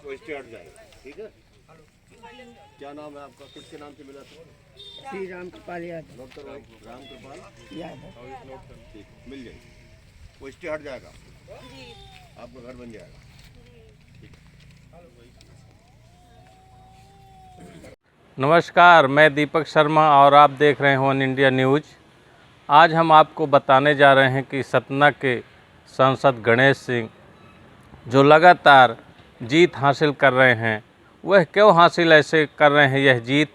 वो स्टे हट जाएगा, ठीक है। क्या नाम है आपका, किसके नाम से मिला था? श्री राम कृपाल यादव। डॉक्टर राम कृपाल यादव। ठीक, मिल जाएगी, वो स्टे हट जाएगा, आपका घर बन जाएगा। नमस्कार, मैं दीपक शर्मा और आप देख रहे हैं वन इंडिया न्यूज़। आज हम आपको बताने जा रहे हैं कि सतना के सांसद गणेश सिंह जो लगातार जीत हासिल कर रहे हैं, वह क्यों हासिल ऐसे कर रहे हैं यह जीत,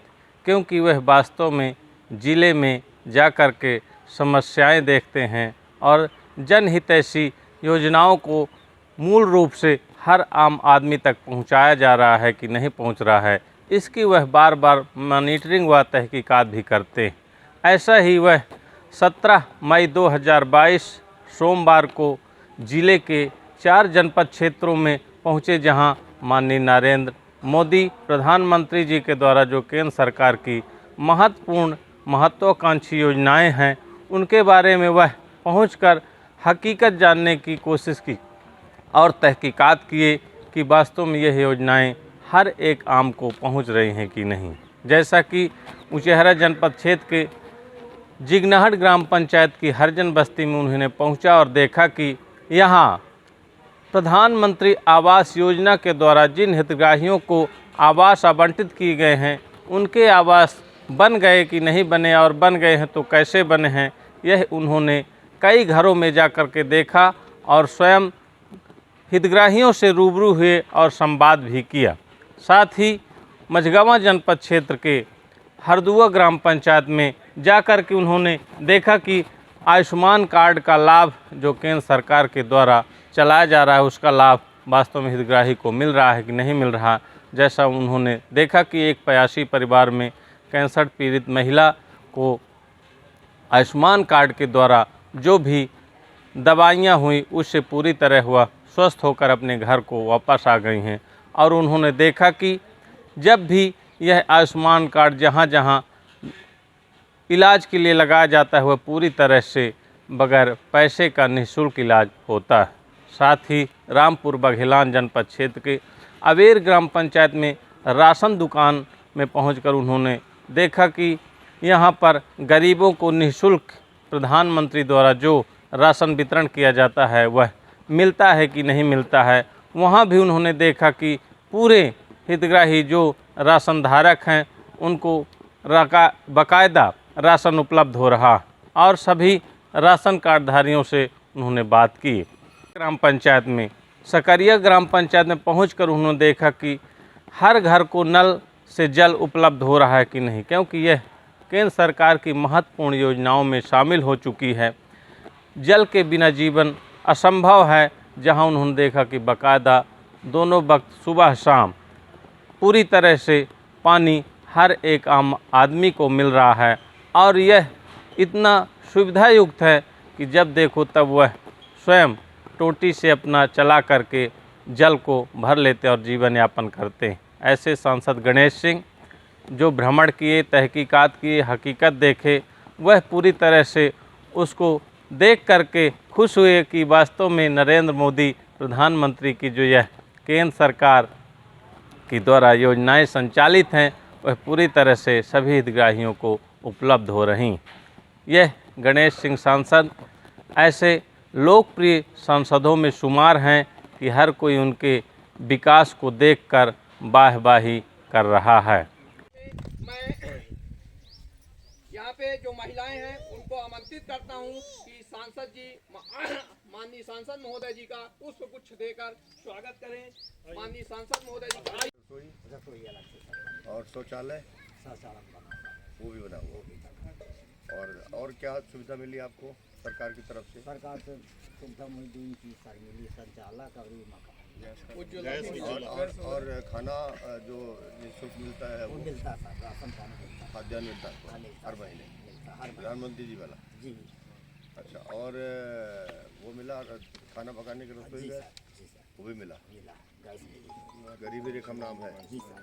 क्योंकि वह वास्तव में ज़िले में जा कर के समस्याएं देखते हैं और जनहितैषी योजनाओं को मूल रूप से हर आम आदमी तक पहुंचाया जा रहा है कि नहीं पहुंच रहा है, इसकी वह बार बार मॉनिटरिंग व तहकीकात भी करते हैं। ऐसा ही वह 17 मई 2022 सोमवार को ज़िले के 4 जनपद क्षेत्रों में पहुंचे, जहां माननीय नरेंद्र मोदी प्रधानमंत्री जी के द्वारा जो केंद्र सरकार की महत्वपूर्ण महत्वाकांक्षी योजनाएं हैं, उनके बारे में वह पहुंचकर हकीकत जानने की कोशिश की और तहकीकात किए कि वास्तव में यह योजनाएं हर एक आम को पहुंच रही हैं कि नहीं। जैसा कि उचेहरा जनपद क्षेत्र के जिगनाहट ग्राम पंचायत की हरजन बस्ती में उन्होंने पहुंचा और देखा कि यहाँ प्रधानमंत्री आवास योजना के द्वारा जिन हितग्राहियों को आवास आवंटित किए गए हैं, उनके आवास बन गए कि नहीं बने और बन गए हैं तो कैसे बने हैं, यह उन्होंने कई घरों में जा कर के देखा और स्वयं हितग्राहियों से रूबरू हुए और संवाद भी किया। साथ ही मझगांव जनपद क्षेत्र के हरदुआ ग्राम पंचायत में जाकर के उन्होंने देखा कि आयुष्मान कार्ड का लाभ जो केंद्र सरकार के द्वारा चलाया जा रहा है, उसका लाभ वास्तव में हितग्राही को मिल रहा है कि नहीं मिल रहा। जैसा उन्होंने देखा कि एक 85 परिवार में कैंसर पीड़ित महिला को आयुष्मान कार्ड के द्वारा जो भी दवाइयाँ हुई, उससे पूरी तरह हुआ स्वस्थ होकर अपने घर को वापस आ गई हैं। और उन्होंने देखा कि जब भी यह आयुष्मान कार्ड जहाँ जहाँ इलाज के लिए लगाया जाता है, वह पूरी तरह से बगैर पैसे का निःशुल्क इलाज होता है। साथ ही रामपुर बघेलान जनपद क्षेत्र के अवेर ग्राम पंचायत में राशन दुकान में पहुंचकर उन्होंने देखा कि यहाँ पर गरीबों को निःशुल्क प्रधानमंत्री द्वारा जो राशन वितरण किया जाता है, वह मिलता है कि नहीं मिलता है। वहाँ भी उन्होंने देखा कि पूरे हितग्राही जो राशन धारक हैं, उनको बाकायदा राशन उपलब्ध हो रहा और सभी राशन कार्डधारियों से उन्होंने बात की। ग्राम पंचायत में सकरिया ग्राम पंचायत में पहुंचकर उन्होंने देखा कि हर घर को नल से जल उपलब्ध हो रहा है कि नहीं, क्योंकि यह केंद्र सरकार की महत्वपूर्ण योजनाओं में शामिल हो चुकी है। जल के बिना जीवन असंभव है। जहां उन्होंने देखा कि बाकायदा दोनों वक्त सुबह शाम पूरी तरह से पानी हर एक आम आदमी को मिल रहा है और यह इतना सुविधा युक्त है कि जब देखो तब वह स्वयं टोटी से अपना चला करके जल को भर लेते और जीवन यापन करते हैं। ऐसे सांसद गणेश सिंह जो भ्रमण किए, तहकीकात किए, हकीकत देखे, वह पूरी तरह से उसको देख करके खुश हुए कि वास्तव में नरेंद्र मोदी प्रधानमंत्री की जो यह केंद्र सरकार के द्वारा योजनाएं संचालित हैं, वह पूरी तरह से सभी हितग्राहियों को उपलब्ध हो रही। यह गणेश सिंह सांसद ऐसे लोकप्रिय सांसदों में शुमार हैं कि हर कोई उनके विकास को देखकर वाहवाही कर रहा है। मैं यहाँ पे जो महिलाएं हैं उनको आमंत्रित करता हूँ कि सांसद जी माननीय सांसद महोदय जी का पुष्प गुच्छ देकर स्वागत करें। माननीय सांसद महोदय जी का रसोई और शौचालय वो भी बना हुआ। और क्या सुविधा मिली आपको सरकार की तरफ से? सरकार से सुविधा मिली, शौचालय का भी मकान और खाना जो निःशुल्क मिलता है वो मिलता है, राशन पानी मिलता है, खाद्यान्न मिलता है हर महीने प्रधानमंत्री जी वाला जी। अच्छा, और वो मिला खाना पकाने के रसोई गैस, वो भी मिला। गैस मिली, गरीबी रेखा नाम है। जी सर।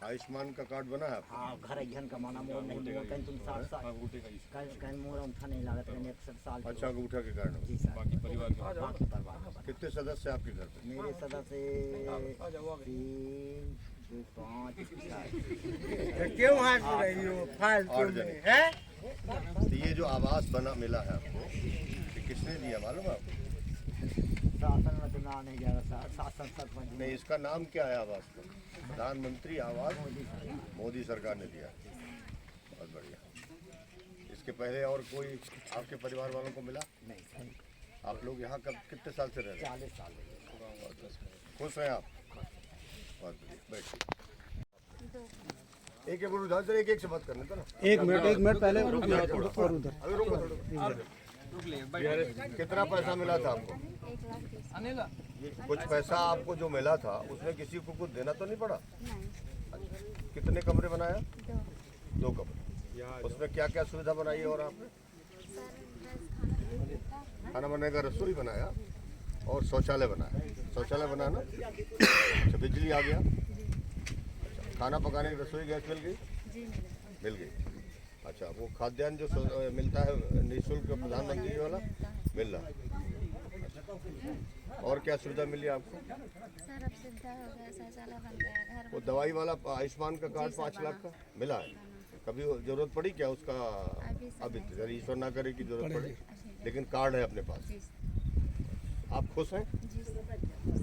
आयुष्मान का कार्ड बना है आपका? हाँ घर अहन का माना मोर नहीं मोर कहीं तुम 60 साल कहीं मोर उठा नहीं लागत कहीं 61 साल के अच्छा, अंगूठा के कारण। जी सर बाकी परिवार का कितने सदस्य हैं आपके घर पे? मेरे सदस्य 3 2 5 क्यों हाथ रही हो फालतू 8 में जने। है? तो ये जो आवास बना मिला है आपको, ये किसने दिया मालूम है आपको? शासन में तो ना नहीं जा रहा शासन सरपंच नहीं, इसका नाम क्या है आवास का? प्रधानमंत्री आवास मोदी सरकार ने दिया। बहुत बढ़िया। इसके पहले और कोई आपके परिवार वालों को मिला? नहीं सर आप लोग यहाँ कब कितने साल से रह रहे हैं? 40 साल खुश हैं आप? बहुत बढ़िया, बैठिए। एक एक उधर से एक से बात करने तो ना। एक मिनट पहले और उधर अभी रुको थोड़ा। कितना पैसा मिला था आपको? कुछ पैसा आपको जो मिला था उसमें किसी को कुछ देना तो नहीं पड़ा? कितने कमरे बनाया? 2 कमरे। उसमें क्या क्या सुविधा बनाई है? और आपने खाना बनाने का रसोई बनाया और शौचालय बनाया। शौचालय बनाना, अच्छा, बिजली आ गया, अच्छा, खाना पकाने की रसोई गैस मिल गई? मिल गई। अच्छा, वो खाद्यान्न जो मिलता है निःशुल्क प्रधानमंत्री वाला मिल रहा है। और क्या सुविधा मिली आपको? सर अब सुविधा हो गया, शौचालय बन गया, घर वो दवाई वाला आयुष्मान का कार्ड 5 लाख का मिला है। कभी जरूरत पड़ी क्या उसका? अभी अगर ईश्वर ना करे कि जरूरत पड़े, लेकिन कार्ड है अपने पास। आप खुश हैं? जी सर।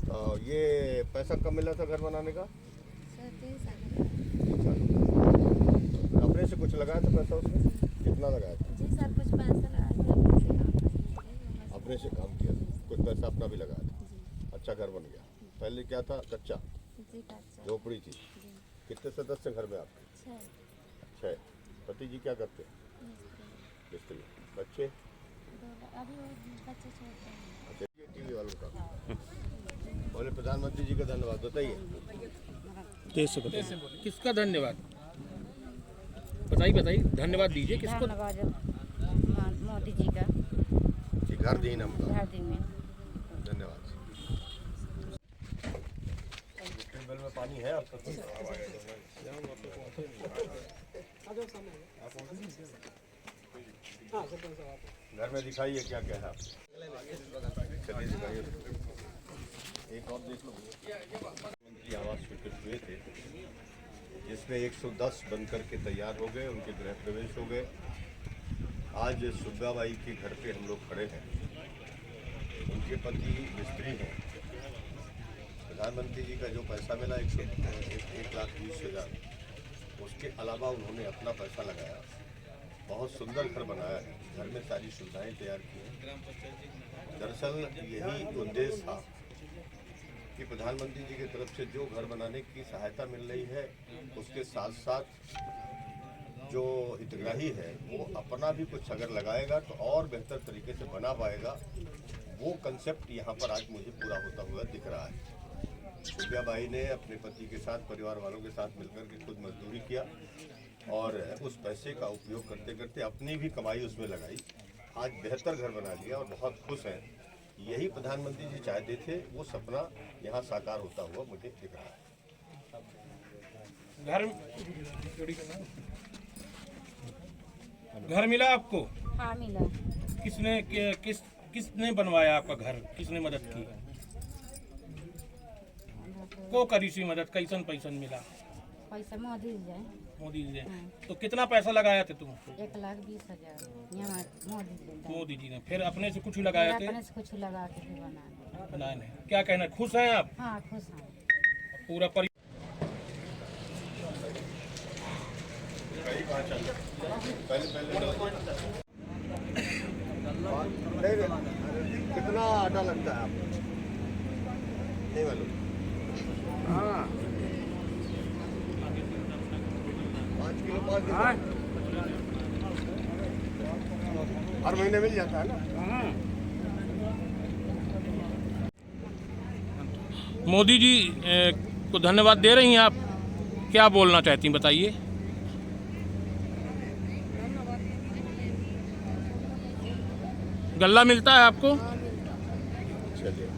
तो ये पैसा कब मिला था घर बनाने का? सर 3 साल। अपने से कुछ लगाया था पैसा उसमें? कितना लगाया था? जी सर कुछ पैसा लगा दिया, अपने से काम किया था, कुछ पैसा अपना भी लगाया था। अच्छा, घर बन गया। पहले क्या था? कच्चा जी कच्चा। झोपड़ी थी। कितने सदस्य घर में आपके? 6। पति जी क्या करते हैं? मिस्त्री। बच्चे? 2 अभी वो बच्चे छोटे हैं। अच्छा, ये टीवी वालों का बोले प्रधानमंत्री जी का धन्यवाद बताइए। किसका धन्यवाद? बताइए धन्यवाद दीजिए किसको? धन्यवाद मोदी जी का। जी, घर दी नंबर। हर दिन में धन्यवाद। ट्यूबवेल में पानी है आपका? घर में दिखाइए क्या क्या है आप। चलिए दिखाइए। एक और देख लो। प्रधानमंत्री आवास स्वीकृत हुए थे, जिसमें 110 बनकर के तैयार हो गए, उनके गृह प्रवेश हो गए। आज सुब्बाबाई के घर पे हम लोग खड़े हैं। उनके पति मिस्त्री हैं। प्रधानमंत्री जी का जो पैसा मिला 1,20,000, उसके अलावा उन्होंने अपना पैसा लगाया, बहुत सुंदर घर बनाया है। घर में सारी सुविधाएं तैयार की हैं। दरअसल यही उद्देश्य था कि प्रधानमंत्री जी की तरफ से जो घर बनाने की सहायता मिल रही है, उसके साथ साथ जो हितग्राही है वो अपना भी कुछ अगर लगाएगा तो और बेहतर तरीके से बना पाएगा। वो कंसेप्ट यहाँ पर आज मुझे पूरा होता हुआ दिख रहा है। सुब्बाबाई ने अपने पति के साथ, परिवार वालों के साथ मिलकर के खुद मजदूरी किया और उस पैसे का उपयोग करते करते अपनी भी कमाई उसमें लगाई। आज बेहतर घर बना लिया और बहुत खुश हैं। यही प्रधानमंत्री जी चाहते थे, वो सपना यहाँ साकार होता हुआ मुझे दिख रहा है। घर मिला आपको? हाँ मिला। किसने बनवाया आपका घर? किसने मदद की? को करी सी मदद? कैसन पैसन मिला? पैसा मोदी जी जाए। मोदी जी ने। तो कितना पैसा लगाया थे तुम? 1,20,000 यहाँ मोदी जी ने। मोदी जी ने। फिर अपने से कुछ लगाया थे? अपने से कुछ लगा के भी बना। बनाए नहीं। क्या कहना, खुश हैं आप? हाँ खुश हैं। पूरा परिवार कितना आटा लगता है आपको? नहीं मालूम। हाँ, 5 किलो 5 किलो हर महीने मिल जाता है ना। मोदी जी को धन्यवाद दे रही हैं आप, क्या बोलना चाहती हैं बताइए? गल्ला मिलता है आपको? चलिए।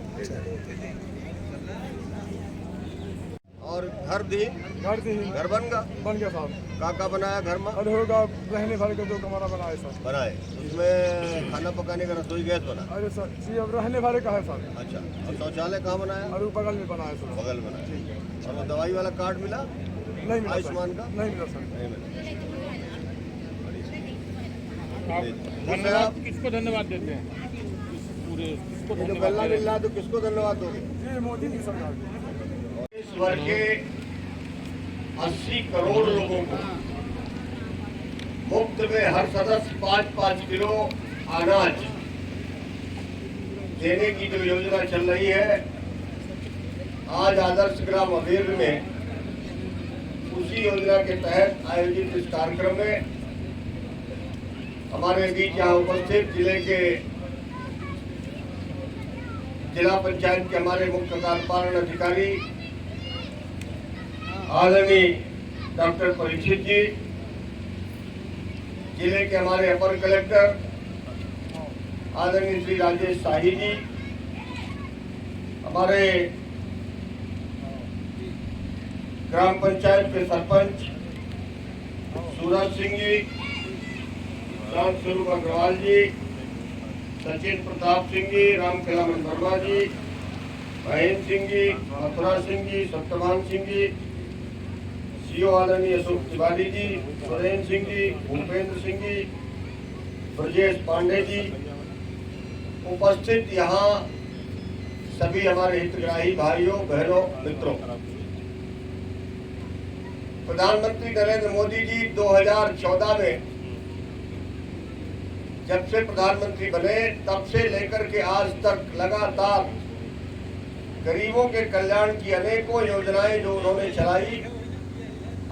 और घर दी घर दी घर बन गया साहब। का बनाया घर में अरे होगा रहने भर के 2 कमरा बनाए सर। बनाए, उसमें खाना पकाने का रसोई गैस बना। अरे सर जी अब रहने भरे का है सर। अच्छा, और शौचालय कहाँ बनाया? और बगल में बनाया सर। बगल में बनाया। और वो दवाई वाला कार्ड मिला नहीं मिला आयुष्मान का? नहीं मिला सर। नहीं मिला। धन्यवाद किसको धन्यवाद देते हैं पूरे किसको ये जो धन्यवाद गल्ला दे रहे मिल रहा है तो किसको धन्यवाद दोगे? ये मोदी की सरकार की। इस वर्ष के 80 करोड़ लोगों को मुफ्त में हर सदस्य 5-5 किलो अनाज देने की जो योजना चल रही है, आज आदर्श ग्राम अबेर में उसी योजना के तहत आयोजित इस कार्यक्रम में हमारे बीच यहाँ उपस्थित जिला पंचायत के हमारे मुख्य कार्यपालन अधिकारी आदरणीय डॉक्टर परीक्षित जी, जिले के हमारे अपर कलेक्टर आदरणीय श्री राजेश शाही जी, हमारे ग्राम पंचायत के सरपंच सूरज सिंह जी, राम स्वरूप अग्रवाल जी, सचिन प्रताप सिंह जी, राम कलामन वर्मा जी, महेंद्र सिंह जी, मथुरा सिंह जी, सत्यवान सिंह जी, सीओ आदरणीय अशोक तिवारी जी, सुरेंद्र सिंह जी, भूपेंद्र सिंह जी, ब्रजेश पांडे जी, उपस्थित यहाँ सभी हमारे हितग्राही भाइयों बहनों मित्रों, प्रधानमंत्री नरेंद्र मोदी जी 2014 में जब से प्रधानमंत्री बने तब से लेकर के आज तक लगातार गरीबों के कल्याण की अनेकों योजनाएं जो उन्होंने चलाई,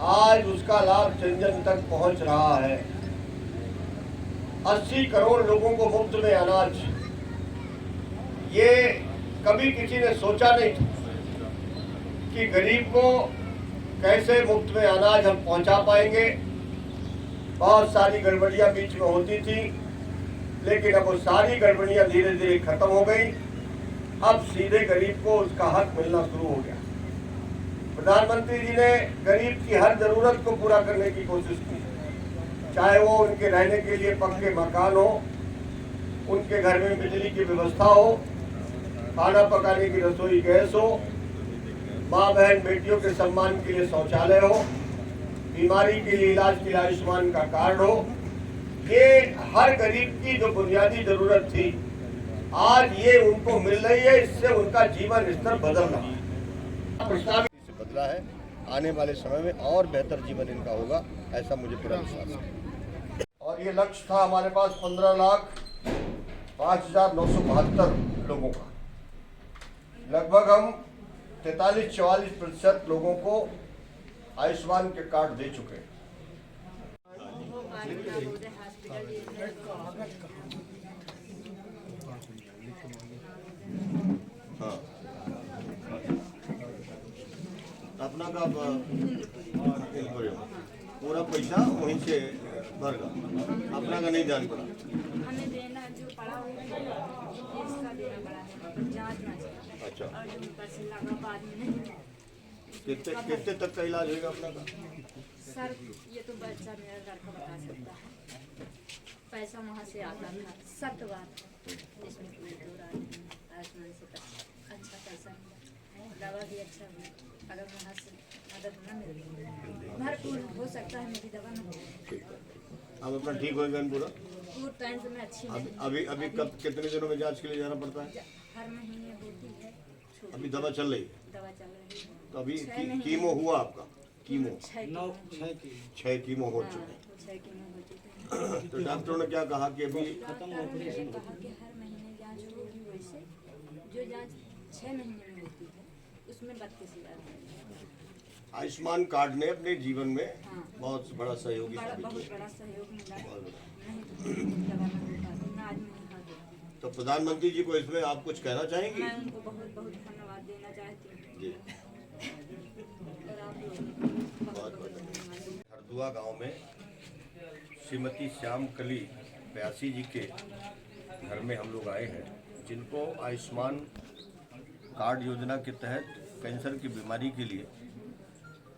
आज उसका लाभ जन जन तक पहुंच रहा है। 80 करोड़ लोगों को मुफ्त में अनाज, ये कभी किसी ने सोचा नहीं था कि गरीब को कैसे मुफ्त में अनाज हम पहुंचा पाएंगे। बहुत सारी गड़बड़ियां बीच में होती थी, लेकिन अब वो सारी गड़बड़ियां धीरे धीरे खत्म हो गई। अब सीधे गरीब को उसका हक मिलना शुरू हो गया। प्रधानमंत्री जी ने गरीब की हर जरूरत को पूरा करने की कोशिश की, चाहे वो उनके रहने के लिए पक्के मकान हो, उनके घर में बिजली की व्यवस्था हो, खाना पकाने की रसोई गैस हो, माँ बहन बेटियों के सम्मान के लिए शौचालय हो, बीमारी के लिए इलाज के लिए आयुष्मान का कार्ड हो। ये हर गरीब की जो बुनियादी जरूरत थी, आज ये उनको मिल रही है। इससे उनका जीवन स्तर बदल रहा है, प्रस्ताव से बदला है। आने वाले समय में और बेहतर जीवन इनका होगा, ऐसा मुझे पूरा विश्वास है। और ये लक्ष्य था हमारे पास 15,05,972 लोगों का। लगभग हम 43-44% लोगों को आयुष्मान के कार्ड दे चुके हैं। हाँ, अपना का पूरा पैसा वहीं से भरगा, अपना का नहीं जान पड़ा। हमें देना जो पड़ा हो इसका देना पड़ा है, जांच ना चला। अच्छा, और जो ऊपर से लगा बाद में नहीं। कितने तक का इलाज होगा अपना का? सर ये तो बच्चा मेरा लड़का बता सकता है, पैसा वहाँ से आता था, सख्त बात है, इसमें कोई दो रात नहीं। आयुष्मान से अच्छा पैसा मिला, दवा भी अच्छा हुई। अगर वहाँ से मदद न मिले, भरपूर हो सकता है मेरी दवा न हो। अब अपना ठीक हो गया पूरा? पूरे टाइम से मैं अच्छी नहीं। अभी कब कितने दिनों में जांच के लिए जाना पड़ता है? हर महीने होती है, अभी दवा चल रही है? दवा चल रही है। तो अभी कीमो हुआ आपका? कीमो 6 कीमो हो चुके हैं। 6 कीमो हो चुके हैं। तो डॉक्टरों ने क्या कहा कि अभी डॉक्टरों ने ये कहा कि हर महीने जांच होगी। वैसे जो जांच 6 महीने में होती है उसमें 32,000 आयुष्मान कार्ड ने अपने जीवन में बहुत बड़ा सहयोगी साबित बहुत किया। बड़ा सहयोग मिला। नहीं तो दवा न हो पाती, ना आज नहीं हाथ। तो प्रधानमंत्री जी को इसमें आप कुछ कहना चाहेंगे? मैं उनको बहुत बहुत धन्यवाद देना चाहती हूँ। जी, और आप लोगों को बहुत बहुत धन्यवाद। हरदुआ गांव में श्रीमती श्यामकली व्यासी जी के घर में हम लोग आए हैं, जिनको आयुष्मान कार्ड योजना के तहत कैंसर की बीमारी के लिए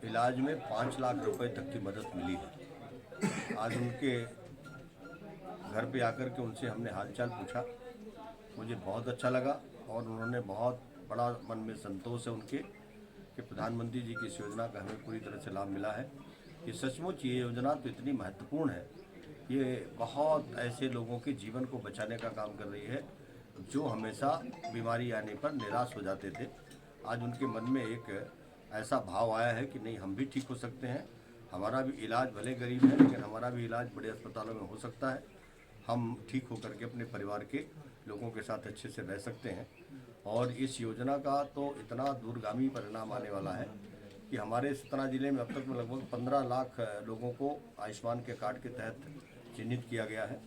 इलाज में 5 लाख रुपए तक की मदद मिली है। आज उनके घर पे आकर के उनसे हमने हालचाल पूछा, मुझे बहुत अच्छा लगा और उन्होंने बहुत बड़ा मन में संतोष है उनके कि प्रधानमंत्री जी की इस योजना का हमें पूरी तरह से लाभ मिला है। ये सचमुच ये योजना तो इतनी महत्वपूर्ण है, ये बहुत ऐसे लोगों के जीवन को बचाने का काम कर रही है जो हमेशा बीमारी आने पर निराश हो जाते थे। आज उनके मन में एक ऐसा भाव आया है कि नहीं, हम भी ठीक हो सकते हैं, हमारा भी इलाज भले गरीब है लेकिन हमारा भी इलाज बड़े अस्पतालों में हो सकता है, हम ठीक होकर के अपने परिवार के लोगों के साथ अच्छे से रह सकते हैं। और इस योजना का तो इतना दूरगामी परिणाम आने वाला है कि हमारे सतना जिले में अब तक में लगभग 15 लाख लोगों को आयुष्मान के कार्ड के तहत चिन्हित किया गया है।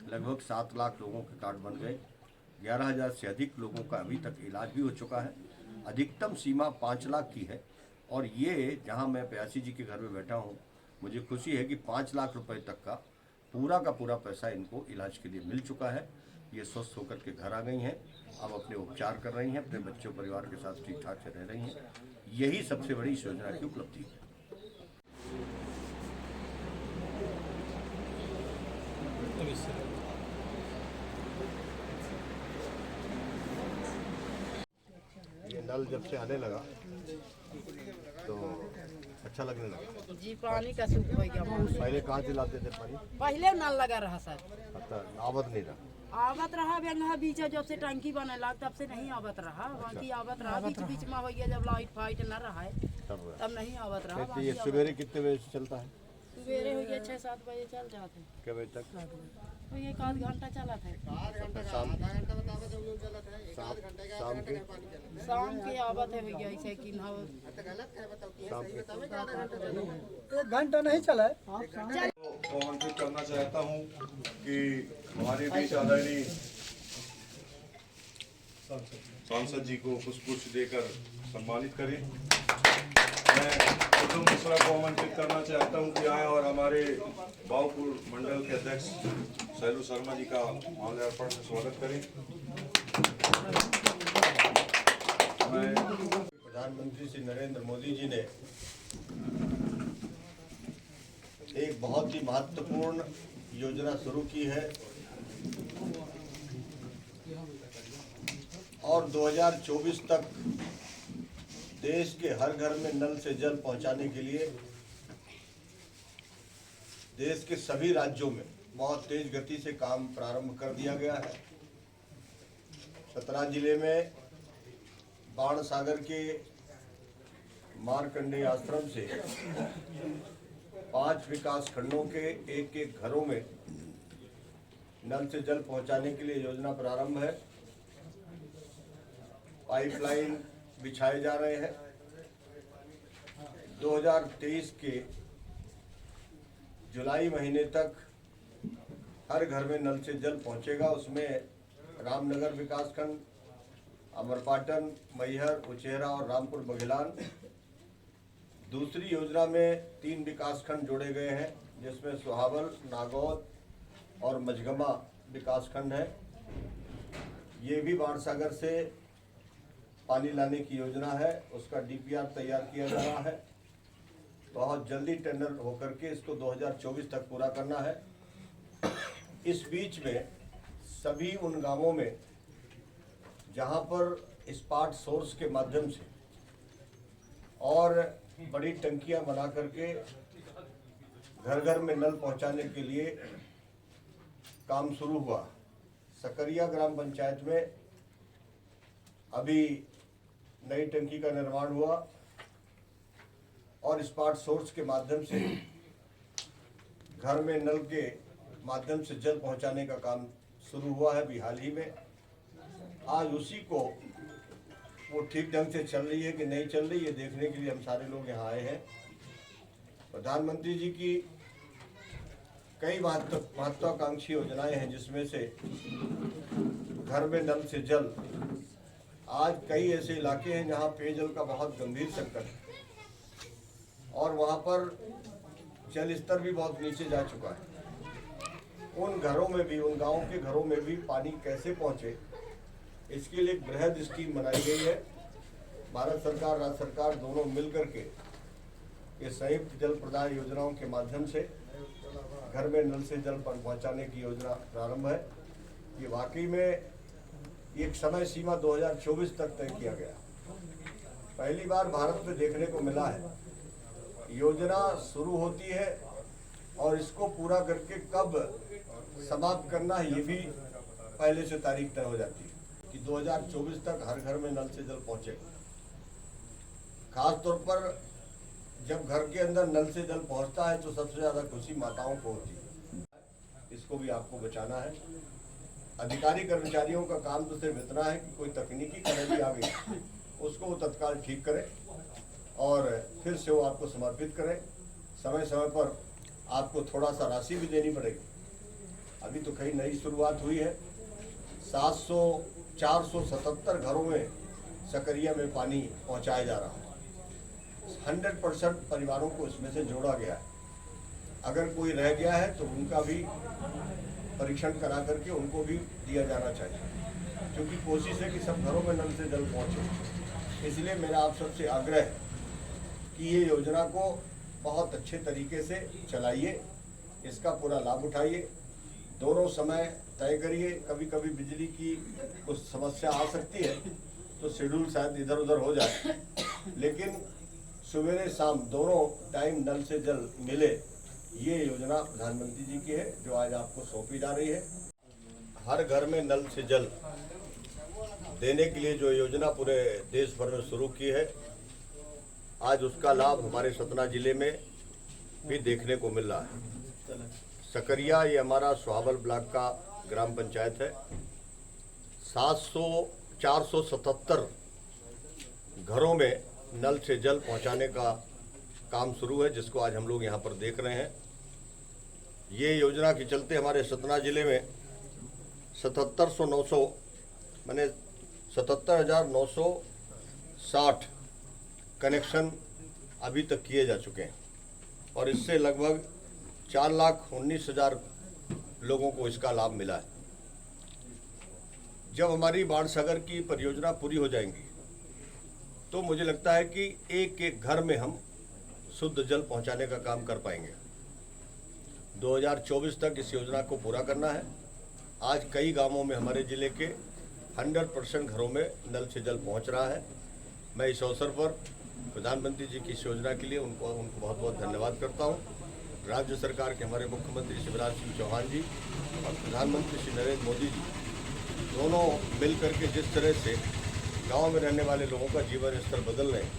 लगभग 7 लाख लोगों के कार्ड बन गए, 11,000 से अधिक लोगों का अभी तक इलाज भी हो चुका है। अधिकतम सीमा 5 लाख की है और ये जहां मैं प्यासी जी के घर में बैठा हूं, मुझे खुशी है कि 5 लाख रुपए तक का पूरा पैसा इनको इलाज के लिए मिल चुका है। ये स्वस्थ होकर के घर आ गई हैं, अब अपने उपचार कर रही हैं, अपने बच्चों परिवार के साथ ठीक ठाक से रह रही हैं। यही सबसे बड़ी इस योजना की उपलब्धि है। ये नल जब से आने लगा तो अच्छा लगने लगा जी। पानी का सुख हो गया। पहले कहाँ से लाते थे पानी? पहले नल लगा रहा सर, अच्छा, आवत नहीं रहा। आवत रहा बेंगा बीच जब से टंकी बनेला तब से नहीं आवत रहा, बाकी आवत रहा बीच बीच में हो गया जब लाइट फाइट न रहा है तब नहीं आवत रहा। तो ये सवेरे कितने बजे से चलता है? सवेरे हो गया 6-7 बजे चल जाते हैं। क्या बजे तक? तो ये 1 घंटा चला था। शाम के आवत है भैया ऐसे कि ना 1 घंटा नहीं चला है। आमंत्रित करना चाहता हूँ कि हमारे बीच आदरणीय सांसद जी को पुष्प देकर सम्मानित करें। मैं कुसुम मिश्रा को आमंत्रित करना चाहता हूं कि आए और हमारे बावपुर मंडल के अध्यक्ष शैलू शर्मा जी का माल्यार्पण से स्वागत करें। प्रधानमंत्री श्री नरेंद्र मोदी जी ने एक बहुत ही महत्वपूर्ण योजना शुरू की है और 2024 तक देश के हर घर में नल से जल पहुंचाने के लिए देश के सभी राज्यों में बहुत तेज गति से काम प्रारंभ कर दिया गया है। सतना जिले में बाण सागर के मारकंडे आश्रम से 5 विकास खंडों के एक घरों में नल से जल पहुंचाने के लिए योजना प्रारंभ है। पाइपलाइन बिछाए जा रहे हैं। 2023 के जुलाई महीने तक हर घर में नल से जल पहुंचेगा। उसमें रामनगर विकासखंड, अमरपाटन, मैहर, उचेहरा और रामपुर बघेलान। दूसरी योजना में 3 विकासखंड जोड़े गए हैं जिसमें सुहावल, नागौद और मझगमा विकासखंड है। ये भी बाण सागर से पानी लाने की योजना है, उसका डीपीआर तैयार किया जा रहा है। बहुत जल्दी टेंडर होकर के इसको 2024 तक पूरा करना है। इस बीच में सभी उन गांवों में जहां पर स्मार्ट सोर्स के माध्यम से और बड़ी टंकियां बना करके घर घर में नल पहुंचाने के लिए काम शुरू हुआ। सकरिया ग्राम पंचायत में अभी नई टंकी का निर्माण हुआ और स्मार्ट सोर्स के माध्यम से घर में नल के माध्यम से जल पहुंचाने का काम शुरू हुआ है अभी हाल ही में। आज उसी को वो ठीक ढंग से चल रही है कि नहीं चल रही, ये देखने के लिए हम सारे लोग यहाँ आए हैं। प्रधानमंत्री जी की कई महत्वाकांक्षी योजनाएं हैं जिसमें से घर में नल से जल। आज कई ऐसे इलाके हैं जहां पेयजल का बहुत गंभीर संकट है और वहां पर जल स्तर भी बहुत नीचे जा चुका है। उन घरों में भी, उन गांवों के घरों में भी पानी कैसे पहुंचे, इसके लिए एक बृहद स्कीम बनाई गई है। भारत सरकार, राज्य सरकार दोनों मिल करके ये संयुक्त जल प्रदान योजनाओं के माध्यम से घर में नल से जल पहुंचाने की योजना प्रारंभ है। ये वाकई में एक समय सीमा 2024 तक तय किया गया। पहली बार भारत में देखने को मिला है, योजना शुरू होती है और इसको पूरा करके कब समाप्त करना है ये भी पहले से तारीख तय हो जाती है कि 2024 तक हर घर में नल से जल पहुंचेगा। खास तौर पर जब घर के अंदर नल से जल पहुंचता है तो सबसे ज़्यादा खुशी माताओं को होती है। इसको भी आपको बचाना है। अधिकारी कर्मचारियों का काम तो सिर्फ इतना है कि कोई तकनीकी खराबी आ गई उसको वो तत्काल ठीक करें और फिर से वो आपको समर्पित करें। समय समय पर आपको थोड़ा सा राशि भी देनी पड़ेगी। अभी तो कहीं नई शुरुआत हुई है। 477 घरों में सकरिया में पानी पहुंचाया जा रहा है। 100% परिवारों को इसमें से जोड़ा गया है। अगर कोई रह गया है तो उनका भी परीक्षण करा करके उनको भी दिया जाना चाहिए, क्योंकि कोशिश है कि सब घरों में नल से जल पहुंचे। इसलिए मेरा आप सबसे आग्रह है कि ये योजना को बहुत अच्छे तरीके से चलाइए, इसका पूरा लाभ उठाइए। दोनों समय तय करिए। कभी कभी बिजली की कुछ समस्या आ सकती है तो शेड्यूल शायद इधर उधर हो जाए, लेकिन सवेरे शाम दोनों टाइम नल से जल मिले, ये योजना प्रधानमंत्री जी की है जो आज आपको सौंपी जा रही है। हर घर में नल से जल देने के लिए जो योजना पूरे देश भर में शुरू की है, आज उसका लाभ हमारे सतना जिले में भी देखने को मिल रहा है। सकरिया ये हमारा सुहावल ब्लॉक का ग्राम पंचायत है। 477 घरों में नल से जल पहुंचाने का काम शुरू है, जिसको आज हम लोग यहाँ पर देख रहे हैं। ये योजना के चलते हमारे सतना जिले में 77,960 कनेक्शन अभी तक किए जा चुके हैं और इससे लगभग 4,19,000 लोगों को इसका लाभ मिला है। जब हमारी बाणसागर की परियोजना पूरी हो जाएंगी तो मुझे लगता है कि एक एक घर में हम शुद्ध जल पहुंचाने का काम कर पाएंगे। 2024 तक इस योजना को पूरा करना है। आज कई गांवों में हमारे ज़िले के 100% घरों में नल से जल पहुंच रहा है। मैं इस अवसर पर प्रधानमंत्री जी की इस योजना के लिए उनको बहुत बहुत धन्यवाद करता हूं। राज्य सरकार के हमारे मुख्यमंत्री शिवराज सिंह चौहान जी और प्रधानमंत्री श्री नरेंद्र मोदी जी दोनों मिलकर के जिस तरह से गांव में रहने वाले लोगों का जीवन स्तर बदल रहे हैं,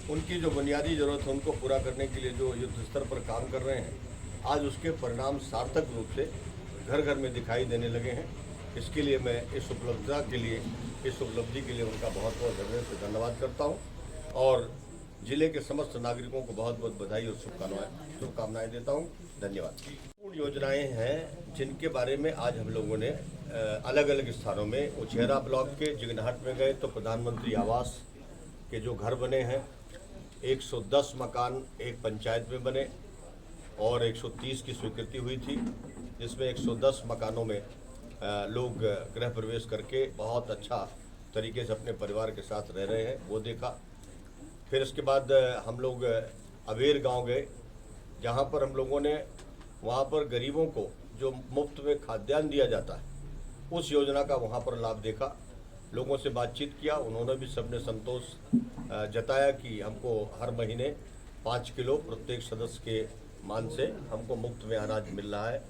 उनकी जो बुनियादी ज़रूरत है उनको पूरा करने के लिए जो युद्ध स्तर पर काम कर रहे हैं, आज उसके परिणाम सार्थक रूप से घर घर में दिखाई देने लगे हैं। इसके लिए मैं इस उपलब्धि के लिए उनका बहुत बहुत हृदय से धन्यवाद करता हूं और जिले के समस्त नागरिकों को बहुत बहुत बधाई और शुभकामनाएं देता हूं। धन्यवाद। पूर्ण योजनाएं हैं जिनके बारे में आज हम लोगों ने अलग अलग स्थानों में उछेरा ब्लॉक के जिगनहट में गए तो प्रधानमंत्री आवास के जो घर बने हैं, 110 मकान एक पंचायत में बने और 130 की स्वीकृति हुई थी, जिसमें 110 मकानों में लोग गृह प्रवेश करके बहुत अच्छा तरीके से अपने परिवार के साथ रह रहे हैं, वो देखा। फिर इसके बाद हम लोग अवेर गांव गए, जहां पर हम लोगों ने वहां पर गरीबों को जो मुफ्त में खाद्यान्न दिया जाता है उस योजना का वहां पर लाभ देखा। लोगों से बातचीत किया, उन्होंने भी सबने संतोष जताया कि हमको हर महीने 5 किलो प्रत्येक सदस्य के मान से हमको मुफ्त में अनाज मिल रहा है।